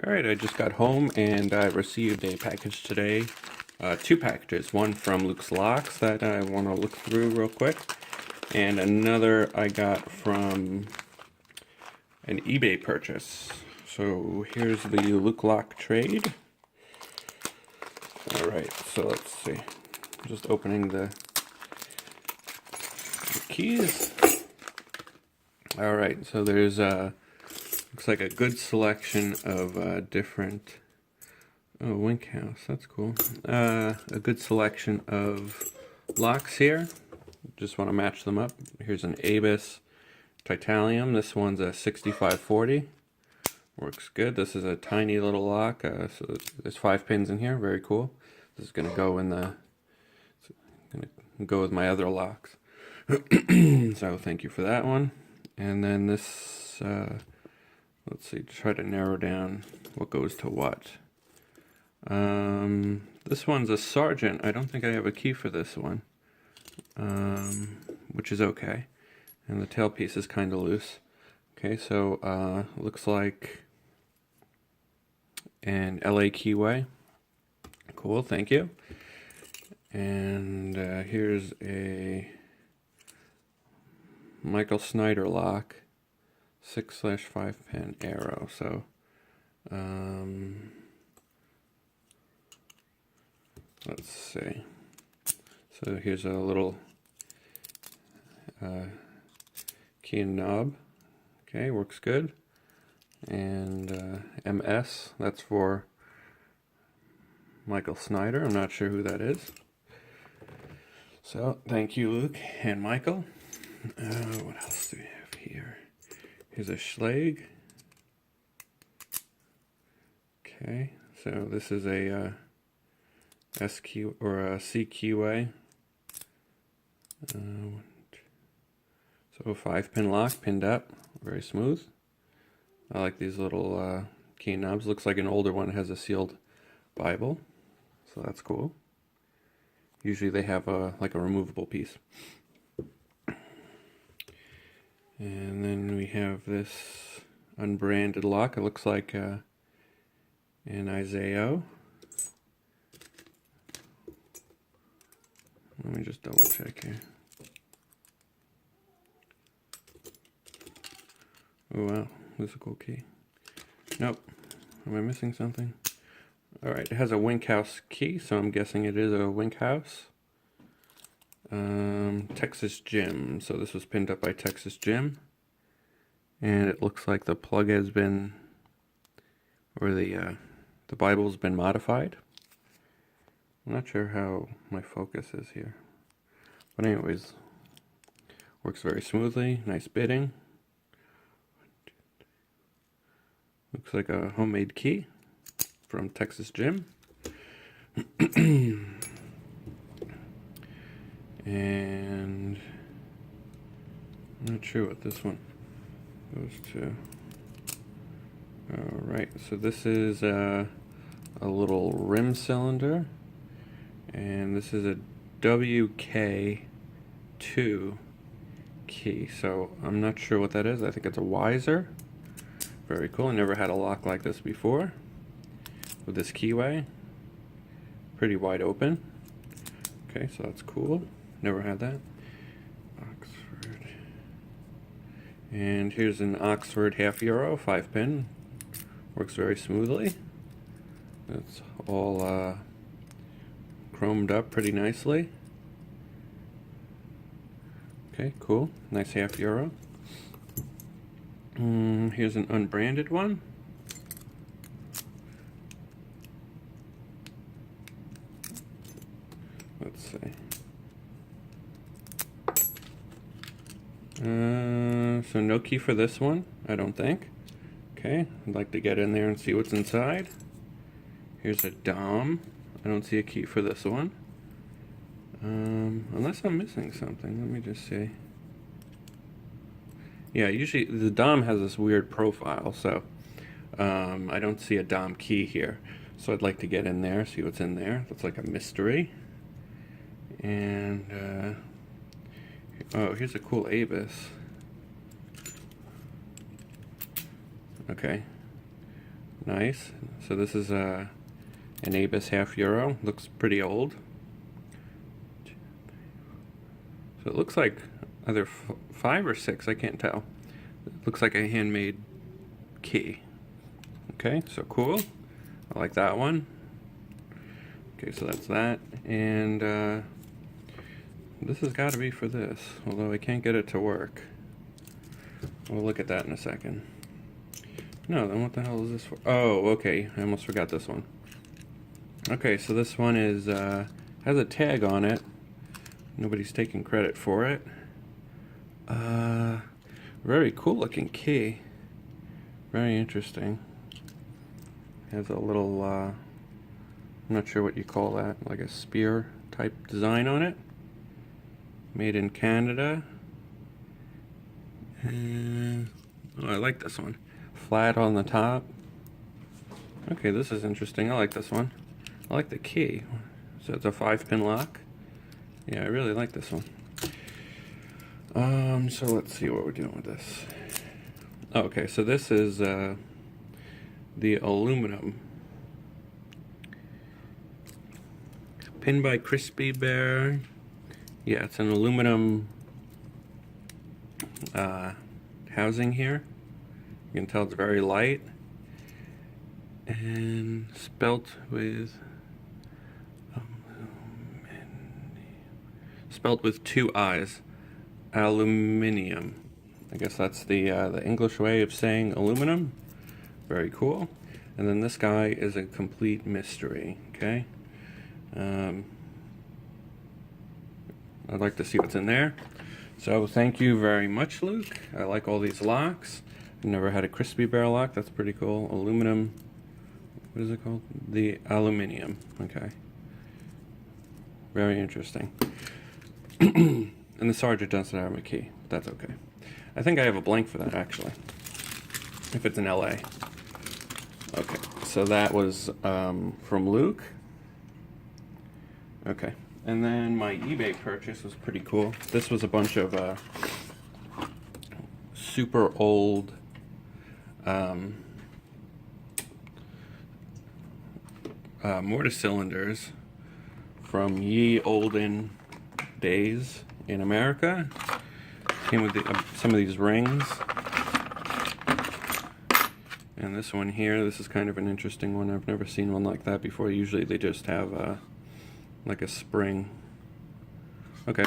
Alright, I just got home and I received a package today. Two packages. One from Luke's Locks that I want to look through real quick. And another I got from an eBay purchase. So here's the Luke Lock trade. Alright, so let's see. Just opening the keys. Alright, so there's looks like a good selection of different... Oh, Wink House, that's cool. A good selection of locks here. Just want to match them up. Here's an Abus Titanium. This one's a 6540. Works good. This is a tiny little lock. So there's 5 pins in here. Very cool. This is going to go in the... Going to go with my other locks. So thank you for that one. And then this... let's see, try to narrow down what goes to what. This one's a Sergeant. I don't think I have a key for this one, which is okay. And the tailpiece is kind of loose. Okay, so looks like an LA keyway. Cool, thank you. And here's a Michael Snyder lock, 6/5 pin arrow. So let's see. So here's a little key and knob. Okay, works good. And MS, that's for Michael Snyder. I'm not sure who that is. So thank you, Luke and Michael. What else do we have here? Here's a Schlage. Okay, so this is a S key or a C keyway. So a 5-pin lock, pinned up, very smooth. I like these little key knobs. Looks like an older one has a sealed Bible, so that's cool. Usually they have like a removable piece. And then we have this unbranded lock. It looks like an Isaiah. Let me just double check here. Oh wow, this is a cool key. Nope. Am I missing something? Alright, it has a Wink House key, so I'm guessing it is a Wink House. Texas Gym. So this was pinned up by Texas Gym. And it looks like the plug has been, or the Bible's been modified. I'm not sure how my focus is here. But anyways, works very smoothly. Nice bitting. Looks like a homemade key from Texas Gym. And I'm not sure what this one goes to. Alright, so this is a little rim cylinder. And this is a WK2 key. So I'm not sure what that is. I think it's a Weiser. Very cool. I never had a lock like this before. With this keyway. Pretty wide open. Okay, so that's cool. Never had that. Oxford. And here's an Oxford €0.5 5-pin. Works very smoothly. It's all chromed up pretty nicely. Okay, cool. Nice €0.5. Here's an unbranded one. Let's see. So no key for this one, I don't think. Okay, I'd like to get in there and see what's inside. Here's a Dom. I don't see a key for this one. Unless I'm missing something. Let me just see. Yeah, usually the Dom has this weird profile, so I don't see a Dom key here. So I'd like to get in there, see what's in there. Looks like a mystery. And oh, here's a cool Abus. Okay. Nice. So this is an Abus half euro. Looks pretty old. So it looks like either 5 or 6, I can't tell. It looks like a handmade key. Okay, so cool. I like that one. Okay, so that's that. And this has got to be for this, although I can't get it to work. We'll look at that in a second. No, then what the hell is this for? Oh, okay, I almost forgot this one. Okay, so this one is has a tag on it. Nobody's taking credit for it. Very cool looking key. Very interesting. Has a little, I'm not sure what you call that, like a spear type design on it. Made in Canada. And, oh, I like this one. Flat on the top. Okay, this is interesting. I like this one. I like the key. So it's a 5-pin lock. Yeah, I really like this one. So let's see what we're doing with this. Okay, so this is the aluminum. Pin by Crispy Bear. Yeah, it's an aluminum housing here. You can tell it's very light. And spelt with 2 I's. Aluminium. I guess that's the English way of saying aluminum. Very cool. And then this guy is a complete mystery. Okay. I'd like to see what's in there. So thank you very much, Luke. I like all these locks. I've never had a Crispy Bear lock. That's pretty cool. Aluminum. What is it called? The aluminium. Okay. Very interesting. And the Sergeant doesn't have a key. But that's okay. I think I have a blank for that, actually. If it's in LA. Okay. So that was from Luke. Okay. And then my eBay purchase was pretty cool. This was a bunch of super old mortar cylinders from ye olden days in America. Came with some of these rings. And this one here, this is kind of an interesting one. I've never seen one like that before. Usually they just have like a spring. Okay,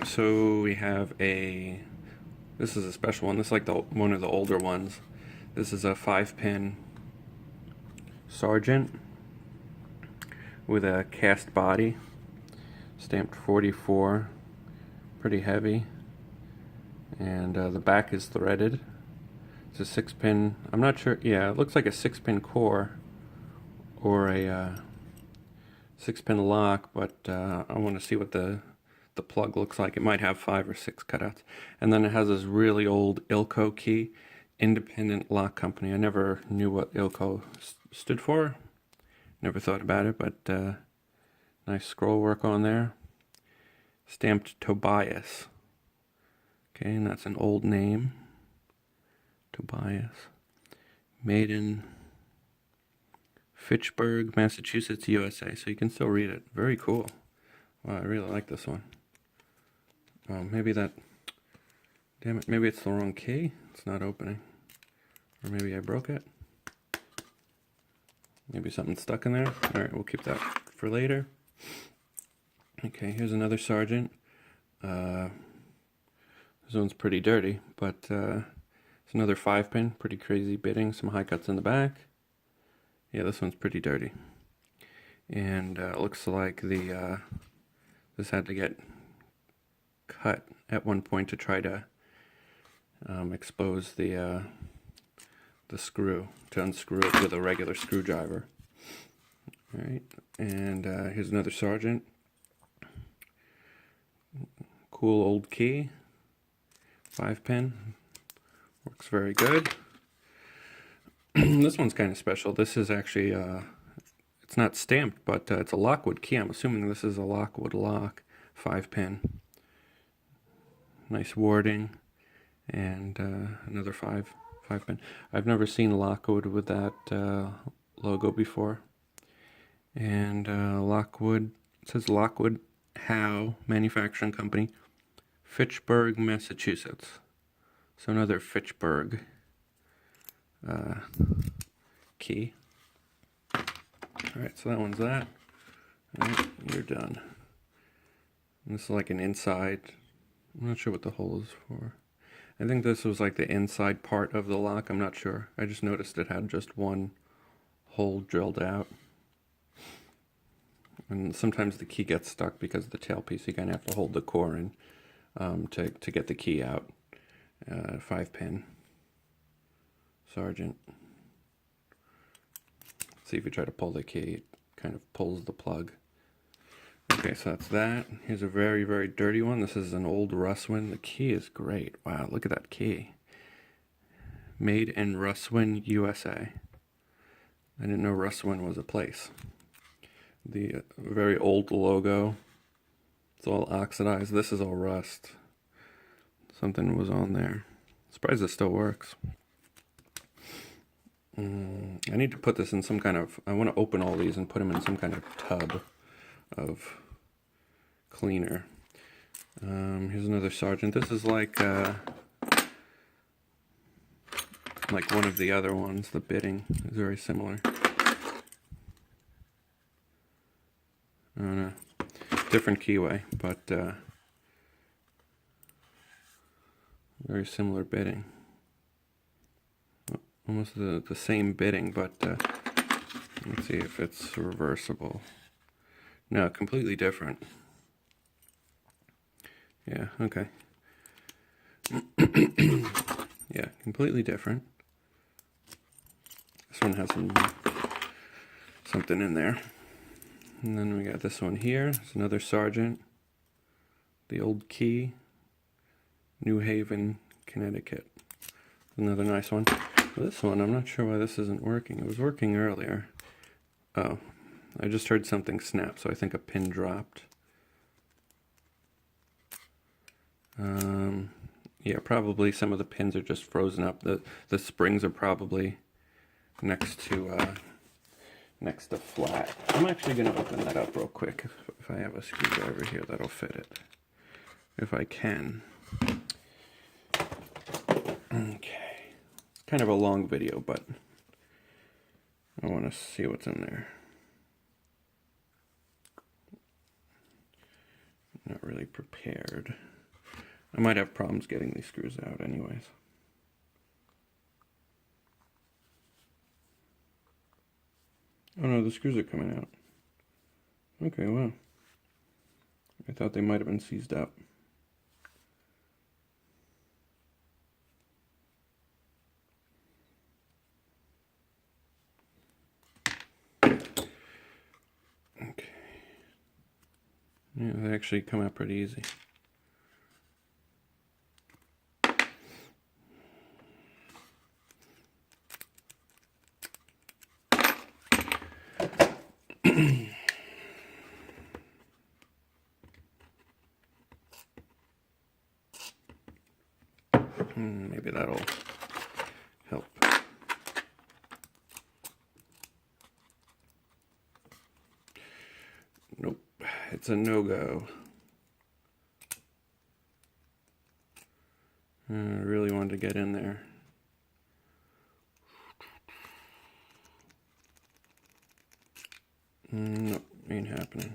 so we have this is a special one. This is like one of the older ones. This is a 5-pin Sergeant with a cast body, stamped 44, pretty heavy, and the back is threaded. It's a 6-pin, I'm not sure, yeah, it looks like a 6-pin core or a 6-pin lock, but I want to see what the plug looks like. It might have 5 or 6 cutouts. And then it has this really old Ilco key, Independent Lock Company. I never knew what Ilco stood for. Never thought about it, but nice scroll work on there. Stamped Tobias. Okay, and that's an old name. Tobias. Made in Fitchburg, Massachusetts, USA. So you can still read it. Very cool. Wow, I really like this one. Maybe that... Damn it, maybe it's the wrong key. It's not opening. Or maybe I broke it. Maybe something stuck in there. Alright, we'll keep that for later. Okay, here's another Sergeant. This one's pretty dirty, but it's another 5-pin. Pretty crazy bitting. Some high cuts in the back. Yeah, this one's pretty dirty. And it looks like this had to get cut at one point to try to expose the screw, to unscrew it with a regular screwdriver. Alright, and here's another Sergeant. Cool old key. 5-pin. Works very good. This one's kind of special. This is actually, it's not stamped, but it's a Lockwood key. I'm assuming this is a Lockwood lock. 5-pin. Nice warding. And another 5 5 pin. I've never seen Lockwood with that logo before. And Lockwood, it says Lockwood Howe Manufacturing Company, Fitchburg, Massachusetts. So another Fitchburg key. Alright, so that one's that. Alright, you're done. And this is like an inside. I'm not sure what the hole is for. I think this was like the inside part of the lock. I'm not sure. I just noticed it had just one hole drilled out. And sometimes the key gets stuck because of the tailpiece. You kind of have to hold the core in to get the key out. 5-pin. Sergeant. See if you try to pull the key, it kind of pulls the plug. Okay, so that's that. Here's a very, very dirty one. This is an old Russwin. The key is great. Wow, look at that key. Made in Russwin, USA. I didn't know Russwin was a place. The very old logo. It's all oxidized. This is all rust. Something was on there. Surprised it still works. I need to put this in some kind of... I want to open all these and put them in some kind of tub of cleaner. Here's another Sergeant. This is like one of the other ones. The bitting is very similar. I don't know. Different keyway, but very similar bitting. Almost the same bitting, but let's see if it's reversible. No, completely different. Yeah, okay. Yeah, completely different. This one has something in there. And then we got this one here. It's another Sergeant. The old key. New Haven, Connecticut. Another nice one. This one, I'm not sure why this isn't working. It was working earlier. Oh, I just heard something snap, so I think a pin dropped. Yeah, probably some of the pins are just frozen up. The springs are probably next to flat. I'm actually going to open that up real quick. If I have a screwdriver here, that'll fit it. If I can. Okay. It's kind of a long video, but I want to see what's in there. Not really prepared. I might have problems getting these screws out anyways. Oh no, the screws are coming out. Okay, well. I thought they might have been seized up. Okay. Yeah, they actually come out pretty easy. Maybe that'll help. Nope, it's a no-go. I really wanted to get in there. Nope, ain't happening.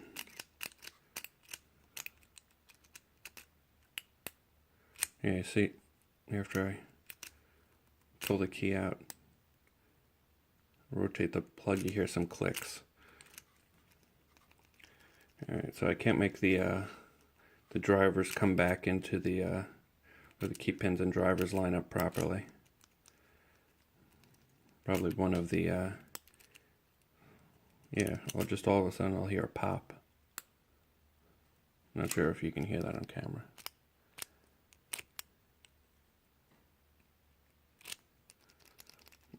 Yeah, see, after I pull the key out, rotate the plug, you hear some clicks. Alright, so I can't make the drivers come back into the, where the key pins and drivers line up properly. Probably one of the, yeah, or just all of a sudden I'll hear a pop. Not sure if you can hear that on camera.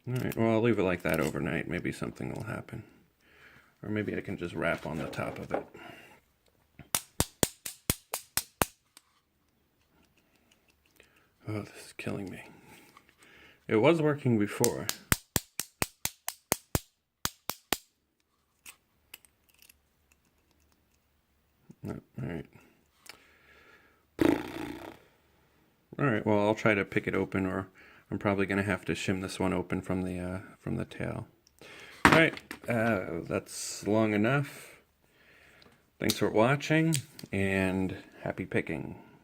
Alright, well I'll leave it like that overnight. Maybe something will happen. Or maybe I can just rap on the top of it. Oh, this is killing me. It was working before. Alright. Alright, well, I'll try to pick it open, or I'm probably going to have to shim this one open from the tail. Alright, that's long enough. Thanks for watching, and happy picking.